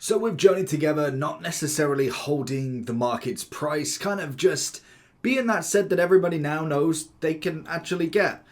So with Journey Together not necessarily holding the market's price, kind of just being that set that everybody now knows they can actually get.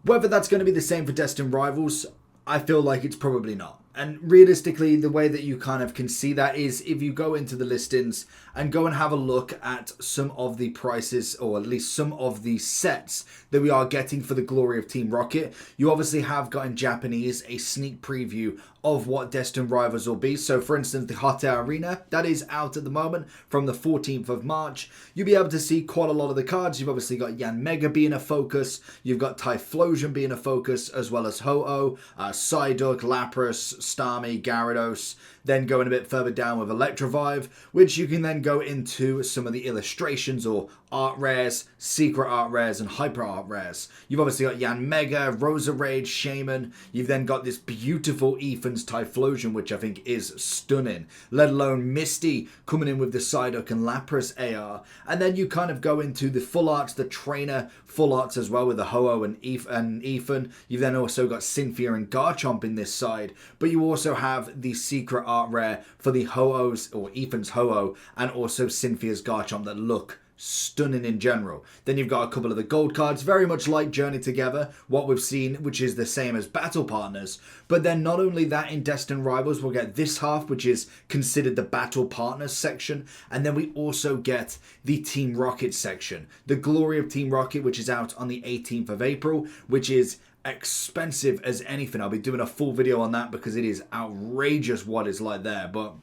Whether that's going to be the same for Destined Rivals, I feel like it's probably not. And realistically, the way that you kind of can see that is if you go into the listings and go and have a look at some of the prices, or at least some of the sets that we are getting for the glory of Team Rocket. You obviously have got in Japanese a sneak preview of what Destined Rivals will be. So for instance, the Hot Air Arena, that is out at the moment from the 14th of March. You'll be able to see quite a lot of the cards. You've obviously got Yan Mega being a focus. You've got Typhlosion being a focus, as well as Ho-Oh, Psyduck, Lapras, Starmie, Gyarados. Then going a bit further down with Electrovive, which you can then go into some of the illustrations or art rares, secret art rares, and hyper art rares. You've obviously got Yan Mega, Rosa Rage, Shaman. You've then got this beautiful Ethan's Typhlosion, which I think is stunning. Let alone Misty coming in with the Psyduck and Lapras AR. And then you kind of go into the full arts, the trainer full arts as well with the Ho-Oh and Ethan. You've then also got Cynthia and Garchomp in this side. But you also have the secret art rare for the Ho-Ohs, or Ethan's Ho-Oh, and also Cynthia's Garchomp that look stunning in general. Then you've got a couple of the gold cards, very much like Journey Together, what we've seen, which is the same as Battle Partners. But then not only that, in Destined Rivals, we'll get this half, which is considered the Battle Partners section. And then we also get the Team Rocket section. The Glory of Team Rocket, which is out on the 18th of April, which is expensive as anything. I'll be doing a full video on that because it is outrageous what is like there. But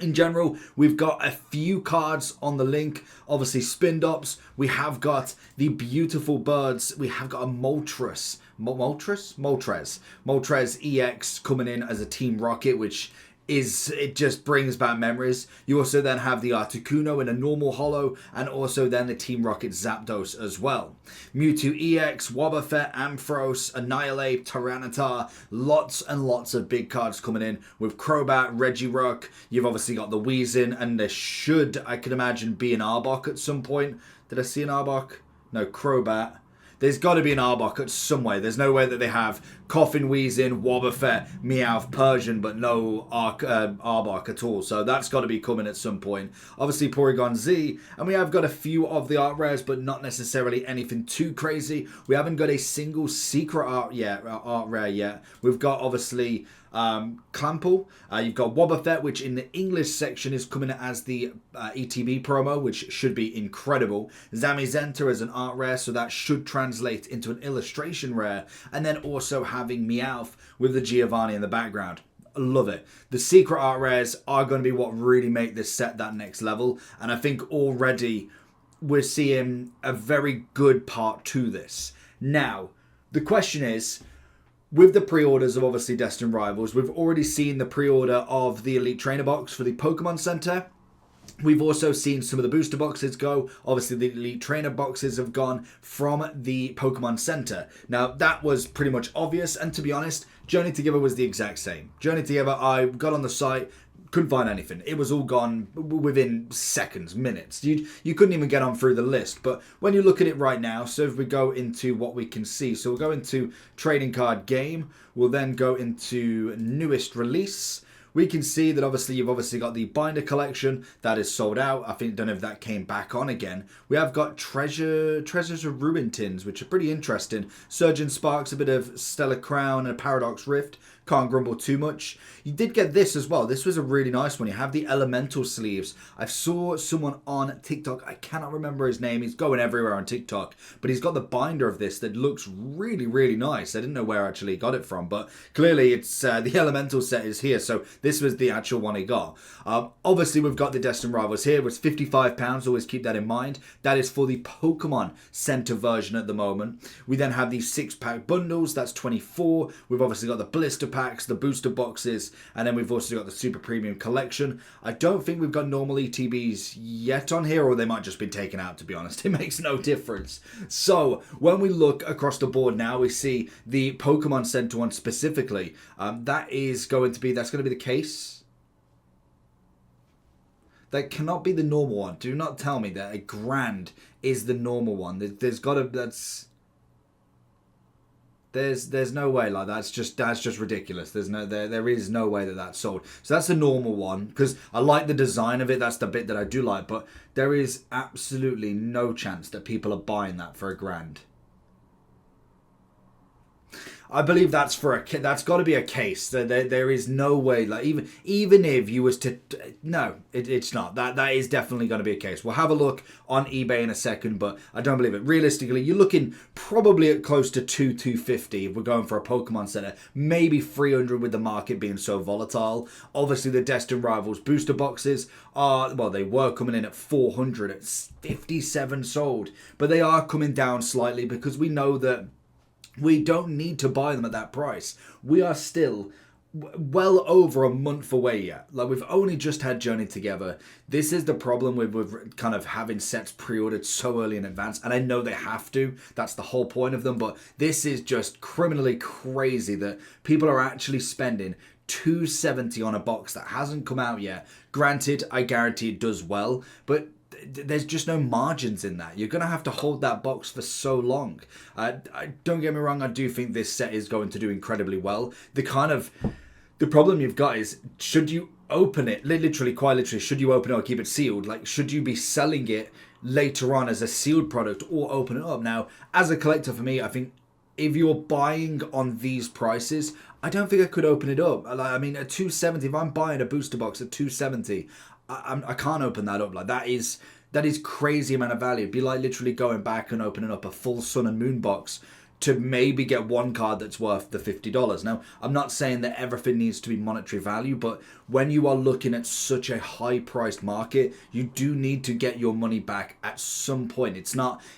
in general, we've got a few cards on the link. Obviously, Spindops. We have got the beautiful birds. We have got a Moltres EX coming in as a Team Rocket, which it just brings back memories. You also then have the Articuno in a normal holo, and also then the Team Rocket Zapdos as well. Mewtwo EX, Wobbuffet, Ampharos, Annihilate, Tyranitar. Lots and lots of big cards coming in with Crobat, Regirock. You've obviously got the Weezing, and there should, I could imagine, be an Arbok at some point. Did I see an Arbok? No, Crobat. There's got to be an Arbok at some way. There's no way that they have Coffin, Weezing, Wobbuffet, Meowth, Persian, but no Arbok at all. So that's got to be coming at some point. Obviously, Porygon Z. And we have got a few of the art rares, but not necessarily anything too crazy. We haven't got a single secret art rare yet. We've got, obviously, Clample. You've got Wobbuffet, which in the English section is coming as the ETB promo, which should be incredible. Zamazenta as an art rare, so that should translate into an illustration rare. And then also having Meowth with the Giovanni in the background. Love it. The secret art rares are going to be what really make this set that next level. And I think already we're seeing a very good part to this. Now, the question is, with the pre-orders of obviously Destined Rivals, we've already seen the pre-order of the Elite Trainer box for the Pokemon Center. We've also seen some of the booster boxes go. Obviously, the Elite Trainer boxes have gone from the Pokemon Center. Now, that was pretty much obvious. And to be honest, Journey Together was the exact same. Journey Together, I got on the site, couldn't find anything. It was all gone within seconds, minutes. You couldn't even get on through the list. But when you look at it right now, so if we go into what we can see. So we'll go into Trading Card Game. We'll then go into Newest Release. We can see that obviously you've obviously got the Binder Collection that is sold out. I don't know if that came back on again. We have got Treasures of Ruin Tins, which are pretty interesting. Surgeon Sparks, a bit of Stellar Crown, and a Paradox Rift. Can't grumble too much. You did get this as well. This was a really nice one. You have the Elemental sleeves. I saw someone on TikTok. I cannot remember his name. He's going everywhere on TikTok. But he's got the binder of this that looks really, really nice. I didn't know where I actually got it from. But clearly it's the Elemental set is here. So this was the actual one he got. Obviously we've got the Destined Rivals here. It's £55. Always keep that in mind. That is for the Pokemon Center version at the moment. We then have these 6-pack bundles. That's 24. We've obviously got the blister packs, the booster boxes, and then we've also got the super premium collection. I don't think we've got normal ETBs yet on here, or they might just be taken out, to be honest. It makes no difference. So when we look across the board now, we see the Pokemon Center one specifically. That's going to be the case. That cannot be the normal one. Do not tell me that a grand is the normal one. There's got to, that's There's no way, like that's just ridiculous. There is no way that that's sold. So that's a normal one because I like the design of it. That's the bit that I do like, but there is absolutely no chance that people are buying that for $1,000. I believe that's that's got to be a case. There is no way, like even if you was to, no, it's not. That is definitely going to be a case. We'll have a look on eBay in a second, but I don't believe it. Realistically, you're looking probably at close to 250 if we're going for a Pokemon Center, maybe 300 with the market being so volatile. Obviously, the Destined Rivals booster boxes they were coming in at 400 at 57 sold, but they are coming down slightly because we know that we don't need to buy them at that price. We are still well over a month away yet. Like, we've only just had Journey Together. This is the problem with kind of having sets pre-ordered so early in advance. And I know they have to. That's the whole point of them. But this is just criminally crazy that people are actually spending $270 on a box that hasn't come out yet. Granted, I guarantee it does well, but there's just no margins in that. You're going to have to hold that box for so long. Don't get me wrong, I do think this set is going to do incredibly well. The problem you've got is, should you open it, quite literally, should you open it or keep it sealed? Like, should you be selling it later on as a sealed product or open it up? Now, as a collector, for me, I think if you're buying on these prices, I don't think I could open it up. I mean, at 270, if I'm buying a booster box at 270, I can't open that up. Like, that is crazy amount of value. It'd be like literally going back and opening up a full Sun and Moon box to maybe get one card that's worth the $50. Now, I'm not saying that everything needs to be monetary value, but when you are looking at such a high-priced market, you do need to get your money back at some point.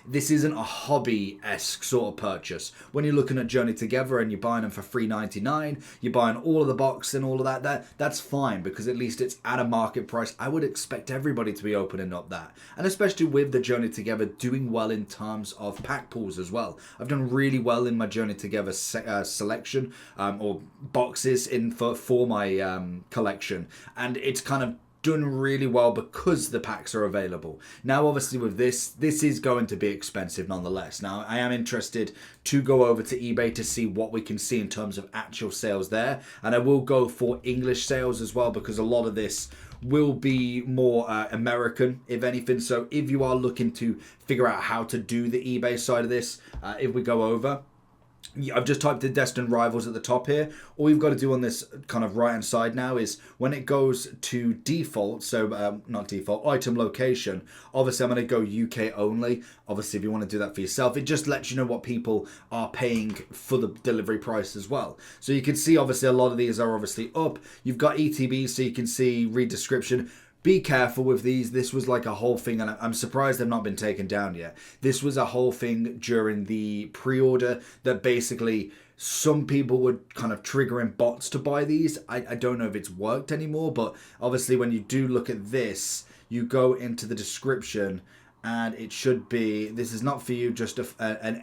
This isn't a hobby-esque sort of purchase. When you're looking at Journey Together and you're buying them for $3.99, you're buying all of the box and all of that's fine, because at least it's at a market price. I would expect everybody to be opening up that. And especially with the Journey Together doing well in terms of pack pulls as well. I've done really well in my Journey Together selection or boxes for my collection, and it's kind of done really well because the packs are available. Now, obviously, with this is going to be expensive nonetheless. Now, I am interested to go over to eBay to see what we can see in terms of actual sales there, and I will go for English sales as well, because a lot of this will be more American, if anything. So if you are looking to figure out how to do the eBay side of this, if we go over, I've just typed in Destined Rivals at the top here. All you've got to do on this kind of right hand side now is when it goes to default, so not default, item location, obviously I'm going to go UK only. Obviously, if you want to do that for yourself, it just lets you know what people are paying for the delivery price as well. So you can see, obviously, a lot of these are obviously up. You've got ETB, so you can see, read description. Be careful with these. This was like a whole thing, and I'm surprised they've not been taken down yet. This was a whole thing during the pre-order that basically some people were kind of triggering bots to buy these. I don't know if it's worked anymore, but obviously when you do look at this, you go into the description and it should be, this is not for you, just an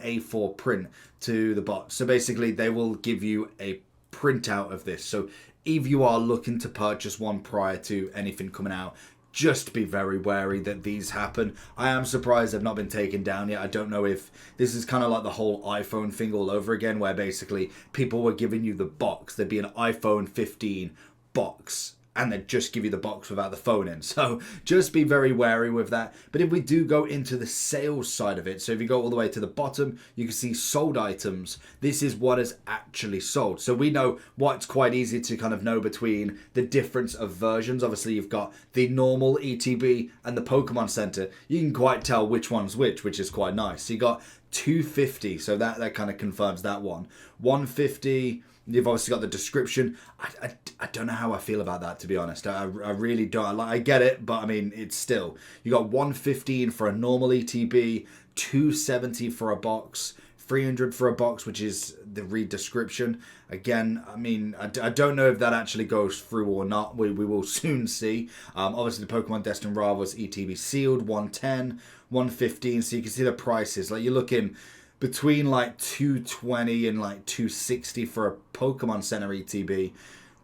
A4 print to the bot. So basically they will give you a printout of this. So if you are looking to purchase one prior to anything coming out, just be very wary that these happen. I am surprised they've not been taken down yet. I don't know if this is kind of like the whole iPhone thing all over again, where basically people were giving you the box. There'd be an iPhone 15 box, and they'd just give you the box without the phone in. So just be very wary with that. But if we do go into the sales side of it, so if you go all the way to the bottom, you can see sold items. This is what is actually sold. So we know what's quite easy to kind of know between the difference of versions. Obviously, you've got the normal ETB and the Pokemon Center. You can quite tell which one's which is quite nice. So you got 250, so that kind of confirms that one. 150... You've obviously got the description. I don't know how I feel about that, to be honest. I really don't. I get it, but I mean, it's still. You got 115 for a normal ETB, 270 for a box, 300 for a box, which is the read description. Again, I mean, I don't know if that actually goes through or not. We will soon see. Obviously, the Pokemon Destined Rivals ETB sealed, 110, 115. So you can see the prices. Like, you're looking between like 220 and like 260 for a Pokemon Center ETB.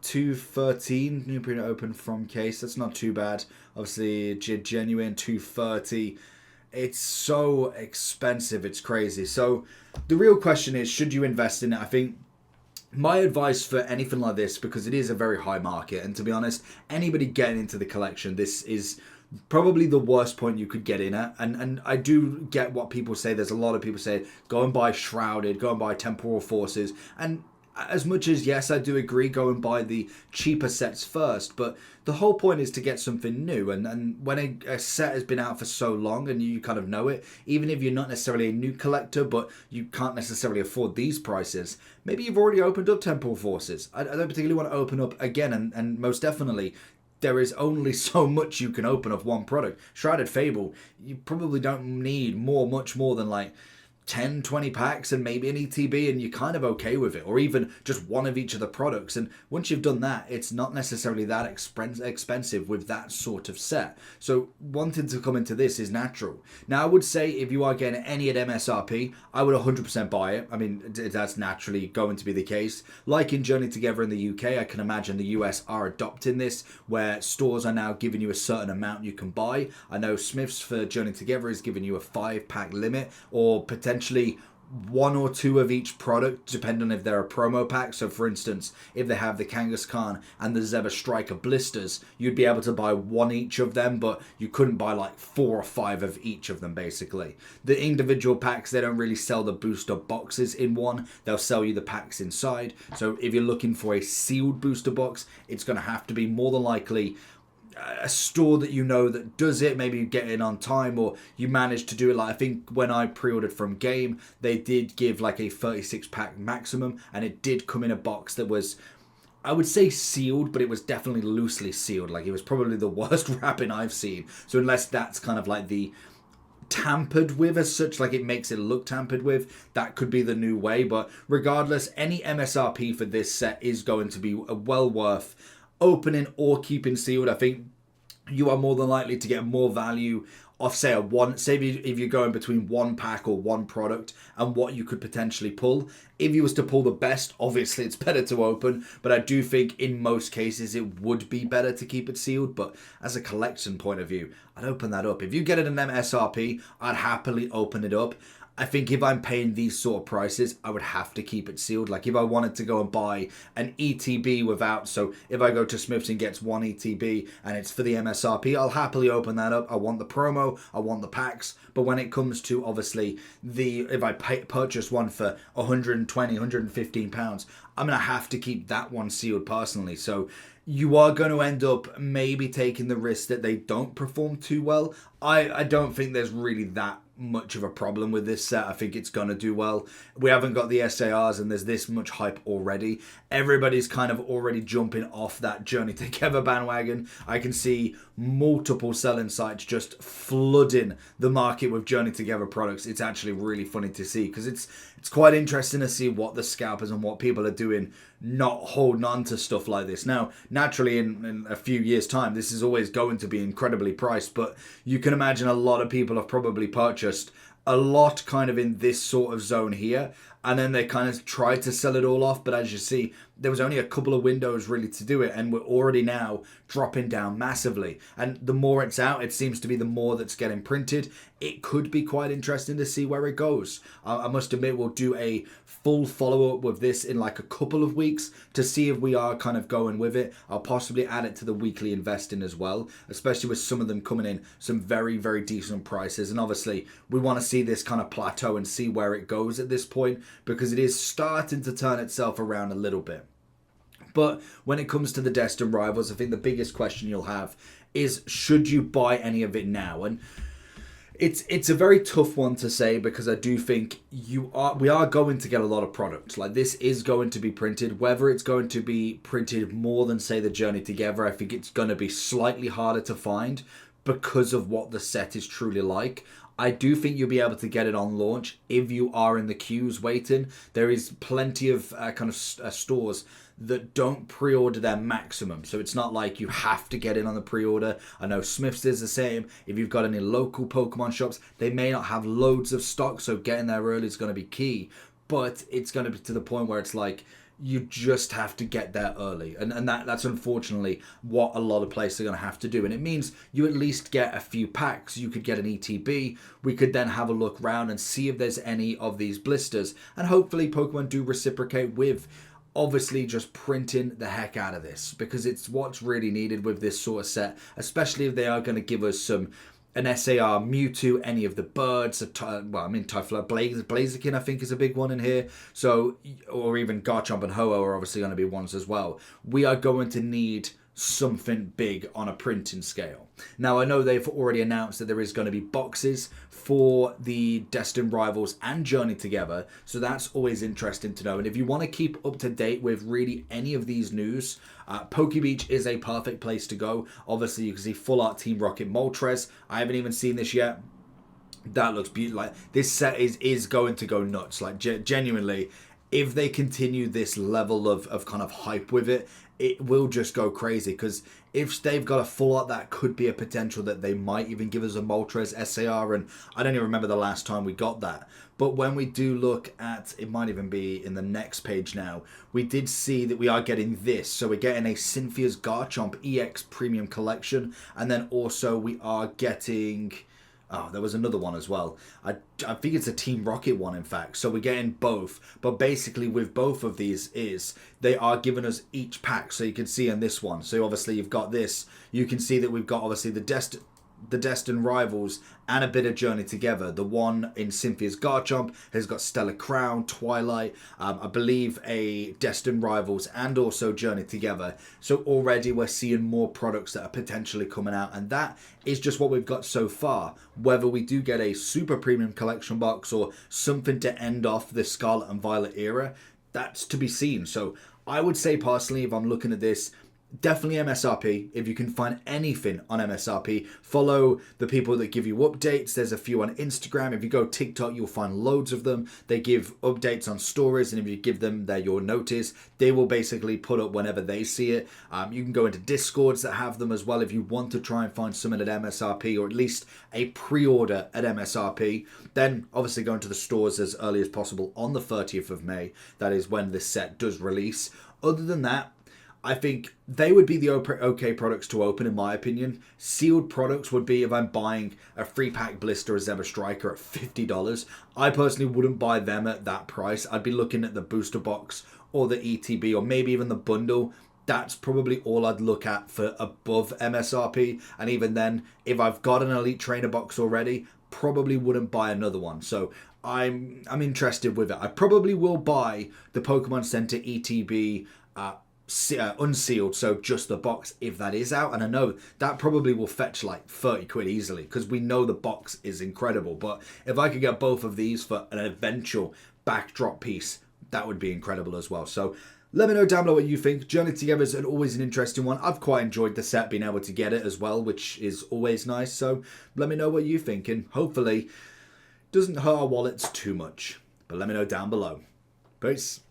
213 new print open from case. That's not too bad. Obviously, genuine 230. It's so expensive, it's crazy. So the real question is, should you invest in it? I think my advice for anything like this, because it is a very high market, and to be honest, anybody getting into the collection, this is probably the worst point you could get in at. And I do get what people say. There's a lot of people say, go and buy Shrouded, go and buy Temporal Forces. And as much as, yes, I do agree, go and buy the cheaper sets first, but the whole point is to get something new. And when a set has been out for so long and you kind of know it, even if you're not necessarily a new collector, but you can't necessarily afford these prices, maybe you've already opened up Temporal Forces. I don't particularly want to open up again, and most definitely, there is only so much you can open of one product. Shrouded Fable, you probably don't need much more than like 10, 20 packs and maybe an ETB, and you're kind of okay with it, or even just one of each of the products. And once you've done that, it's not necessarily that expensive with that sort of set. So wanting to come into this is natural. Now, I would say if you are getting any at MSRP, I would 100% buy it. I mean, that's naturally going to be the case. Like in Journey Together in the UK, I can imagine the US are adopting this, where stores are now giving you a certain amount you can buy. I know Smith's for Journey Together is giving you a 5-pack limit, or potentially one or two of each product, depending on if they're a promo pack. So for instance, if they have the Kangaskhan and the Zebra Striker blisters, you'd be able to buy one each of them, but you couldn't buy like 4 or 5 of each of them basically. The individual packs, they don't really sell the booster boxes in one, they'll sell you the packs inside. So if you're looking for a sealed booster box, it's going to have to be more than likely a store that you know that does it. Maybe you get in on time, or you manage to do it. Like I think when I pre-ordered from Game, they did give like a 36-pack maximum, and it did come in a box that was, I would say, sealed, but it was definitely loosely sealed. Like it was probably the worst wrapping I've seen. So unless that's kind of like the tampered with as such, like it makes it look tampered with, that could be the new way. But regardless, any MSRP for this set is going to be well worth opening or keeping sealed. I think you are more than likely to get more value off, say, if you're going between one pack or one product and what you could potentially pull. If you was to pull the best, obviously it's better to open, but I do think in most cases it would be better to keep it sealed. But as a collection point of view, I'd open that up. If you get it an MSRP, I'd happily open it up. I think if I'm paying these sort of prices, I would have to keep it sealed. Like if I wanted to go and buy an ETB without, so if I go to Smith's and gets one ETB and it's for the MSRP, I'll happily open that up. I want the promo, I want the packs. But when it comes to obviously if I purchase one for 120, 115 pounds, I'm going to have to keep that one sealed personally. So you are going to end up maybe taking the risk that they don't perform too well. I don't think there's really that much of a problem with this set. I think it's going to do well. We haven't got the SARs and there's this much hype already. Everybody's kind of already jumping off that Journey Together bandwagon. I can see multiple selling sites just flooding the market with Journey Together products. It's actually really funny to see, because it's quite interesting to see what the scalpers and what people are doing, not holding on to stuff like this. Now, naturally, in a few years' time, this is always going to be incredibly priced, but you can imagine a lot of people have probably purchased a lot kind of in this sort of zone here, and then they kind of tried to sell it all off. But as you see, there was only a couple of windows really to do it, and we're already now dropping down massively. And the more it's out, it seems to be the more that's getting printed. It could be quite interesting to see where it goes. I must admit, we'll do a full follow-up with this in like a couple of weeks to see if we are kind of going with it. I'll possibly add it to the weekly investing as well, especially with some of them coming in some very, very decent prices. And obviously, we want to see this kind of plateau and see where it goes at this point, because it is starting to turn itself around a little bit. But when it comes to the Destined Rivals, I think the biggest question you'll have is, should you buy any of it now? And it's a very tough one to say, because I do think we are going to get a lot of product. Like, this is going to be printed. Whether it's going to be printed more than, say, the Journey Together, I think it's going to be slightly harder to find because of what the set is truly like. I do think you'll be able to get it on launch if you are in the queues waiting. There is plenty of stores that don't pre-order their maximum. So it's not like you have to get in on the pre-order. I know Smith's is the same. If you've got any local Pokemon shops, they may not have loads of stock, so getting there early is going to be key. But it's going to be to the point where it's like, you just have to get there early. And that's unfortunately what a lot of players are going to have to do. And it means you at least get a few packs. You could get an ETB. We could then have a look around and see if there's any of these blisters. And hopefully Pokemon do reciprocate with obviously just printing the heck out of this, because it's what's really needed with this sort of set, especially if they are going to give us an SAR Mewtwo, any of the birds, Typhlosion, Blaziken I think is a big one in here, so, or even Garchomp and Ho-Oh are obviously going to be ones as well. We are going to need something big on a printing scale. Now, I know they've already announced that there is going to be boxes for the Destined Rivals and Journey Together, so that's always interesting to know. And if you want to keep up to date with really any of these news, Pokebeach is a perfect place to go. Obviously, you can see Full Art Team Rocket Moltres. I haven't even seen this yet. That looks beautiful. Like, this set is going to go nuts. Like, genuinely, if they continue this level of kind of hype with it, it will just go crazy. Because if they've got a full art, that could be a potential that they might even give us a Moltres SAR. And I don't even remember the last time we got that. But when we do look at, it might even be in the next page now, we did see that we are getting this. So we're getting a Cynthia's Garchomp EX Premium Collection. And then also we are getting... Oh, there was another one as well. I think it's a Team Rocket one, in fact. So we're getting both. But basically with both of these is they are giving us each pack. So you can see on this one. So obviously you've got this. You can see that we've got obviously the Destined Rivals and a bit of Journey Together. The one in Cynthia's Garchomp has got Stellar Crown, Twilight, I believe a Destined Rivals and also Journey Together. So already we're seeing more products that are potentially coming out, and that is just what we've got so far. Whether we do get a super premium collection box or something to end off the Scarlet and Violet era, that's to be seen. So I would say personally, if I'm looking at this, definitely MSRP. If you can find anything on MSRP, follow the people that give you updates. There's a few on Instagram. If you go TikTok, you'll find loads of them. They give updates on stories, and if you give them your notice, they will basically put up whenever they see it. You can go into Discords that have them as well if you want to try and find something at MSRP, or at least a pre-order at MSRP. Then obviously go into the stores as early as possible on the 30th of May. That is when this set does release. Other than that, I think they would be the okay products to open, in my opinion. Sealed products would be if I'm buying a 3-pack blister of Zebra Striker at $50. I personally wouldn't buy them at that price. I'd be looking at the booster box or the ETB or maybe even the bundle. That's probably all I'd look at for above MSRP. And even then, if I've got an Elite Trainer box already, probably wouldn't buy another one. So I'm interested with it. I probably will buy the Pokemon Center ETB unsealed, so just the box if that is out, and I know that probably will fetch like 30 quid easily because we know the box is incredible. But if I could get both of these for an eventual backdrop piece, that would be incredible as well. So let me know down below what you think. Journey Together is always an interesting one. I've quite enjoyed the set, being able to get it as well, which is always nice. So let me know what you think, and hopefully doesn't hurt our wallets too much. But let me know down below. Peace.